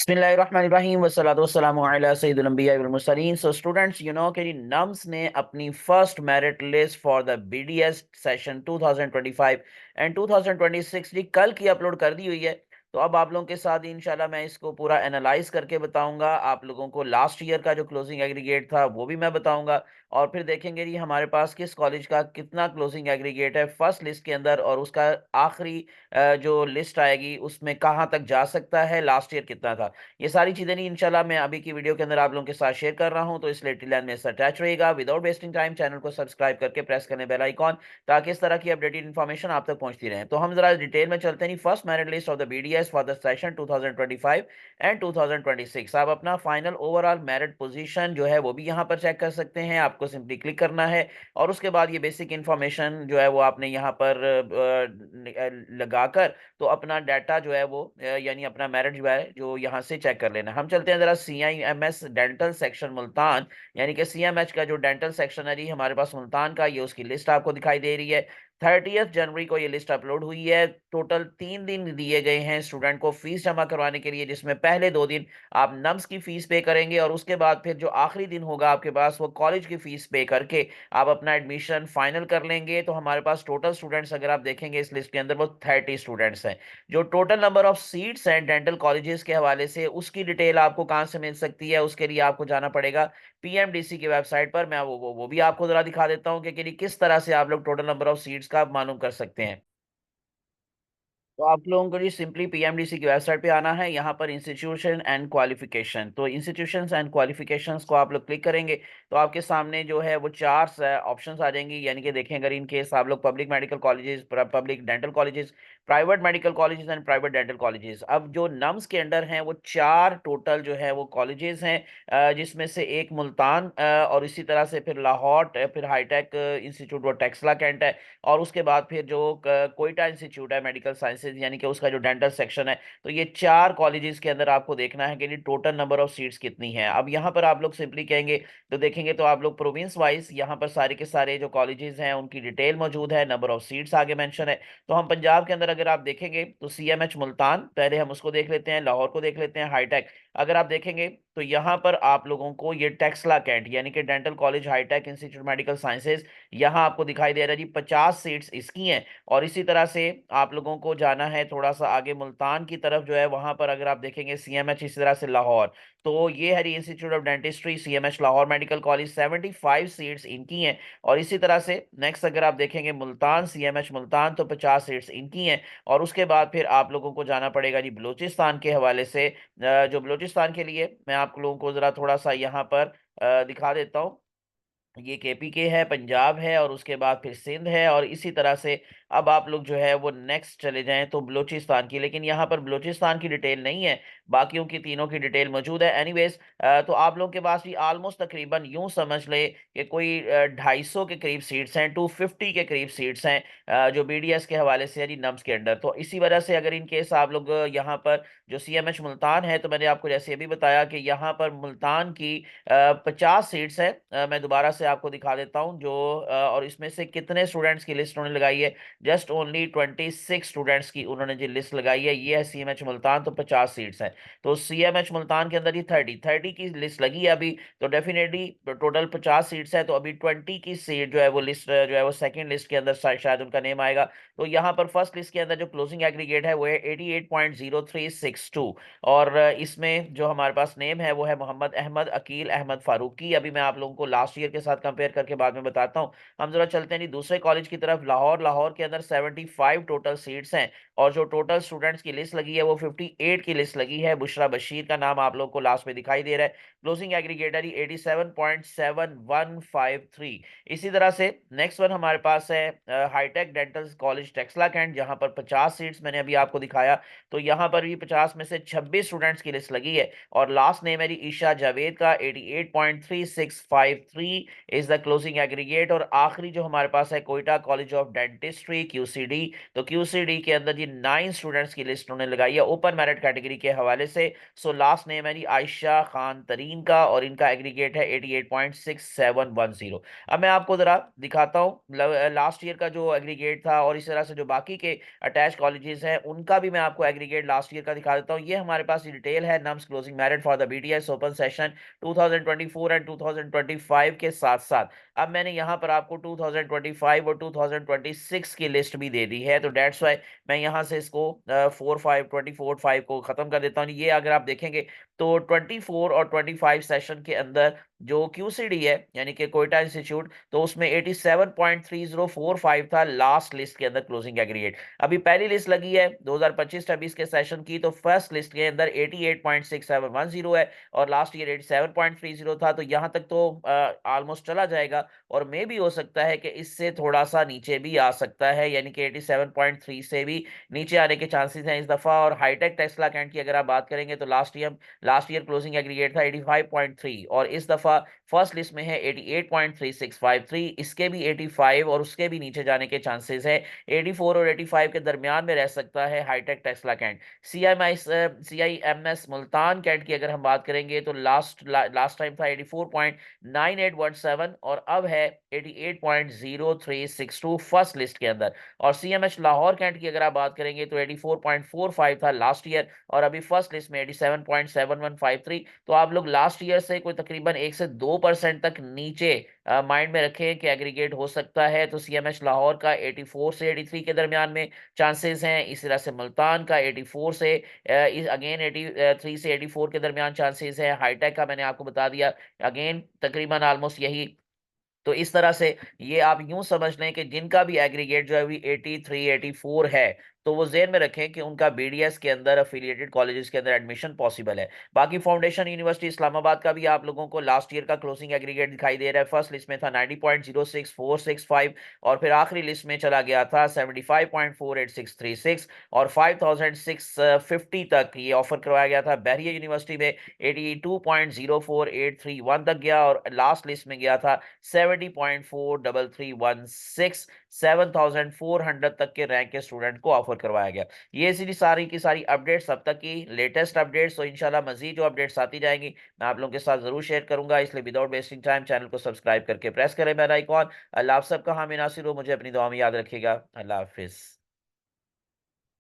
बिस्मिल्लाहिर्रहमानिर्रहीम वस्सलातु वस्सलामु अला सय्यिदिल अंबिया वल Mursaleen. So students, you know कि नम्स ने अपनी first merit list for the BDS session 2025 and 2026 जी कल की अपलोड कर दी हुई है। तो अब आप लोगों के साथ इंशाल्लाह मैं इसको पूरा एनालाइज करके बताऊंगा। आप लोगों को लास्ट ईयर का जो क्लोजिंग एग्रीगेट था वो भी मैं बताऊंगा, और फिर देखेंगे जी हमारे पास किस कॉलेज का कितना क्लोजिंग एग्रीगेट है फर्स्ट लिस्ट के अंदर, और उसका आखिरी जो लिस्ट आएगी उसमें कहाँ तक जा सकता है, लास्ट ईयर कितना था। ये सारी चीजें नहीं इंशाल्लाह मैं अभी की वीडियो के अंदर आप लोगों के साथ शेयर कर रहा हूं, तो इसलिए टिल एंड में अटैच रहेगा। विदाउट वेस्टिंग टाइम चैनल को सब्सक्राइब करके प्रेस करने बेल आइकॉन, ताकि इस तरह की अपडेटेड इन्फॉर्मेशन आप तक पहुंचती रहे। तो हम जरा डिटेल में चलते हैं। First merit list of the BDS for the session 2025 and 2026। आप अपना फाइनल ओवरऑल मेरिट पोजीशन जो है वो भी यहाँ पर चेक कर सकते हैं। आपको सिंपली क्लिक करना है और उसके बाद ये बेसिक इंफॉर्मेशन जो है वो आपने यहाँ पर लगाकर तो अपना डाटा जो है वो यानी अपना मेरिट जो है जो यहाँ से चेक कर लेना। हम चलते हैं जरा CIMS डेंटल सेक्शन मुल्तान, यानी कि CMH का जो डेंटल सेक्शन है जी हमारे पास मुल्तान का, ये उसकी लिस्ट आपको दिखाई दे रही है। 30 जनवरी को ये लिस्ट अपलोड हुई है। टोटल 3 दिन दिए गए हैं स्टूडेंट को फीस जमा करवाने के लिए, जिसमें पहले 2 दिन आप नम्स की फीस पे करेंगे और उसके बाद फिर जो आखिरी दिन होगा आपके पास वो कॉलेज की फीस पे करके आप अपना एडमिशन फाइनल कर लेंगे। तो हमारे पास टोटल स्टूडेंट्स अगर आप देखेंगे इस लिस्ट के अंदर वो 30 स्टूडेंट्स हैं। जो टोटल नंबर ऑफ सीट्स हैं डेंटल कॉलेजेस के हवाले से उसकी डिटेल आपको कहां से मिल सकती है, उसके लिए आपको जाना पड़ेगा PMDC की वेबसाइट पर। मैं वो भी आपको जरा दिखा देता हूं कि किस तरह से आप लोग टोटल नंबर ऑफ सीट्स का मालूम कर सकते हैं। तो आप लोगों को जी सिंपली PMDC की वेबसाइट पे आना है। यहाँ पर इंस्टीट्यूशन एंड क्वालिफिकेशन, तो इंस्टीट्यूशंस एंड क्वालिफिकेशंस को आप लोग क्लिक करेंगे तो आपके सामने जो है वो चार ऑप्शंस आ जाएंगी। यानी कि देखें, अगर इन केस आप लोग public medical colleges, public dental colleges, private medical colleges and private dental colleges, अब जो नम्स के अंडर हैं वो चार टोटल जो है वो कॉलेजेस हैं, जिसमें से एक मुल्तान और इसी तरह से फिर लाहौर, फिर हाईटेक इंस्टीट्यूट वो टेक्सला कैंट है, और उसके बाद फिर जो कोयटा इंस्टीट्यूट है मेडिकल साइंसेज यानी कि उसका जो डेंटल सेक्शन है। तो ये चार कॉलेजेस के अंदर आपको देखना है कि टोटल नंबर ऑफ सीट्स कितनी है। अब यहाँ पर आप लोग सिंपली कहेंगे तो देखेंगे तो आप लोग प्रोविंस वाइज यहाँ पर सारे के सारे जो कॉलेजेस हैं उनकी डिटेल मौजूद है, नंबर ऑफ सीट्स आगे मेंशन है। तो हम पंजाब के अंदर अगर आप देखेंगे तो CMH मुल्तान पहले हम उसको देख लेते हैं, लाहौर को देख लेते हैं, हाईटेक अगर आप देखेंगे तो यहाँ पर आप लोगों को ये टेक्सला कैंट यानी कि dental college Hitech institute medical sciences यहाँ आपको दिखाई दे रहा है जी, 50 सीट्स इसकी हैं। और इसी तरह से आप लोगों को जाना है थोड़ा सा आगे मुल्तान की तरफ जो है, वहां पर अगर आप देखेंगे CMH, इसी तरह से लाहौर, तो ये है institute of dentistry CMH Lahore medical college, 75 seats इनकी हैं। और इसी तरह से नेक्स्ट अगर आप देखेंगे मुल्तान CMH मुल्तान, तो 50 सीट्स इनकी हैं। और उसके बाद फिर आप लोगों को जाना पड़ेगा जी बलूचिस्तान के हवाले से। जो बलूचिस्तान के लिए मैं आप लोगों को जरा थोड़ा सा यहाँ पर दिखा देता हूँ। ये KPK है, पंजाब है, और उसके बाद फिर सिंध है, और इसी तरह से अब आप लोग जो है वो नेक्स्ट चले जाएं तो बलूचिस्तान की, लेकिन यहाँ पर बलूचिस्तान की डिटेल नहीं है, बाकियों की तीनों की डिटेल मौजूद है। एनीवेज, तो आप लोगों के पास भी ऑलमोस्ट तकरीबन यूं समझ ले कि कोई 250 के करीब सीट्स हैं, 250 के करीब सीट्स हैं, जो BDS के हवाले से है जी नम्स के अंडर। तो इसी वजह से अगर इन केस आप लोग यहाँ पर जो CMH मुल्तान है, तो मैंने आपको जैसे अभी बताया कि यहाँ पर मुल्तान की 50 सीट्स है। मैं दोबारा से आपको दिखा देता हूँ जो और इसमें से कितने स्टूडेंट्स की लिस्ट उन्होंने लगाई है। जस्ट ओनली 26 स्टूडेंट्स की उन्होंने जो लिस्ट लगाई है, ये है CMH मुल्तान, तो 50 सीट्स हैं। तो CMH मुल्तान के अंदर ही 30 की लिस्ट लगी है अभी, तो डेफिनेटली टोटल 50 सीट्स है, तो अभी 20 की सीट जो है वो लिस्ट जो है वो सेकंड लिस्ट के अंदर शायद उनका नेम आएगा। तो यहाँ पर फर्स्ट लिस्ट के अंदर जो क्लोजिंग एग्रीगेट है वो है 88.0362, और इसमें जो हमारे पास नेम है वो है मोहम्मद अहमद अकील अहमद फारूकी। अभी मैं आप लोगों को लास्ट ईयर के साथ कंपेयर करके बाद में बताता हूँ। हम जरा चलते हैं जी दूसरे कॉलेज की तरफ, लाहौर। लाहौर के अंदर 75 टोटल सीट्स हैं, और जो टोटल स्टूडेंट्स की लिस्ट लगी है वो 58 की लिस्ट लगी है। बुशरा बशीर का नाम आप लोगों को लास्ट में दिखाई दे रहा है। Closing aggregator 87.7153। इसी तरह से नेक्स्ट वन हमारे पास है Hitech dental college Taxila Cantt, जहां पर 50 सीट्स मैंने अभी आपको दिखाया। तो यहाँ पर भी 50 में से 26 स्टूडेंट्स की लिस्ट लगी है, और लास्ट नेम है जी ईशा जावेद का 88.3653। Is the closing aggregate. और आखिरी जो हमारे पास है Quetta college of dentistry QCD, तो QCD के अंदर जी 9 स्टूडेंट्स की लिस्ट उन्होंने लगाई है ओपन मेरिट कैटेगरी के हवाले से। सो लास्ट नेम है जी आयशा खान तरीन का और इनका एग्रीगेट है 88.6710। अब मैं आपको जरा दिखाता हूँ लास्ट ईयर का जो एग्रीगेट था और इस तरह से जो बाकी के अटैच कॉलेजेस हैं उनका भी मैं आपको एग्रीगेट लास्ट ईयर का दिखा देता हूँ। ये हमारे पास डिटेल है nums closing merit for the BDS open session 2024 and 2025 के साथ साथ अब मैंने यहाँ पर आपको 2025 और 2026 की लिस्ट भी दे दी है। तो डेट्स वाई मैं यहाँ से इसको 4/5 को खत्म कर देता हूँ। ये अगर आप देखेंगे तो 24 और 25 सेशन के अंदर जो QCD है यानी कि कोयटा इंस्टीट्यूट, तो उसमें 87.3045 था लास्ट लिस्ट के अंदर क्लोजिंग एग्रीगेट। अभी पहली लिस्ट लगी है 2025-26 के सेशन की, तो फर्स्ट लिस्ट के अंदर 88.6710 है और लास्ट ईयर 87.30 था। तो यहाँ तक तो ऑलमोस्ट चला जाएगा और मे भी हो सकता है कि इससे थोड़ा सा नीचे भी आ सकता है, यानी कि 87.3 से भी नीचे आने के चांसेस हैं इस दफा। और हाईटेक टेस्ला कैंट की अगर आप बात करेंगे तो लास्ट ईयर क्लोजिंग एग्रीगेट था 85.3 और इस दफा फर्स्ट लिस्ट में है 88.3653। इसके भी 85 और उसके भी नीचे जाने के चांसेस है, 84 और 85 के दरमियान में रह सकता है Hitech Taxila Cantt. CIMS Multan Cantt की अगर हम बात करेंगे तो लास्ट टाइम था 84.9817 और अब है 88.0362 फर्स्ट लिस्ट के अंदर। और CMH लाहौर कैंट की अगर आप बात करेंगे तो 84.45 था लास्ट ईयर और अभी फर्स्ट लिस्ट में 87.7153। तो आप लोग लास्ट ईयर से कोई तकरीबन 1 से 2% तक नीचे माइंड में रखें कि एग्रीगेट हो सकता है। तो CMH लाहौर का 84 से 83 के दरमियान में चांसेस हैं। इस तरह से मुल्तान का 84 से अगेन 83 से 84 के दरमियान चांसेस है। हाईटेक का मैंने आपको बता दिया अगेन तकरीबन ऑलमोस्ट यही। तो इस तरह से ये आप यूं समझ लें कि जिनका भी एग्रीगेट जो है अभी 83 84 है तो वो जेहन में रखें कि उनका BDS के अंदर अफिलिएटेड कॉलेजेस के अंदर एडमिशन पॉसिबल है। बाकी फाउंडेशन यूनिवर्सिटी इस्लामाबाद का भी आप लोगों को लास्ट ईयर का क्लोजिंग एग्रीगेट दिखाई दे रहा है। फर्स्ट लिस्ट में था 90.06465 और फिर आखिरी लिस्ट में चला गया था 75.48636 और 5650 तक ये ऑफर करवाया गया था। बहरिया यूनिवर्सिटी में 82.04831 तक गया और लास्ट लिस्ट में गया था 70.43316। 7400 तक के रैंक के स्टूडेंट को ऑफर करवाया गया। ये सारी की सारी अपडेट्स अब तक की लेटेस्ट अपडेट्स, तो इंशाल्लाह मजीद जो अपडेट्स आती जाएंगी मैं आप लोगों के साथ जरूर शेयर करूंगा। इसलिए विदाउट वेस्टिंग टाइम चैनल को सब्सक्राइब करके प्रेस करें बेल आइकॉन। अल्लाह आप सबका हामी नासिर हो, मुझे अपनी दुआ में याद रखिएगा। अल्लाह हाफिज।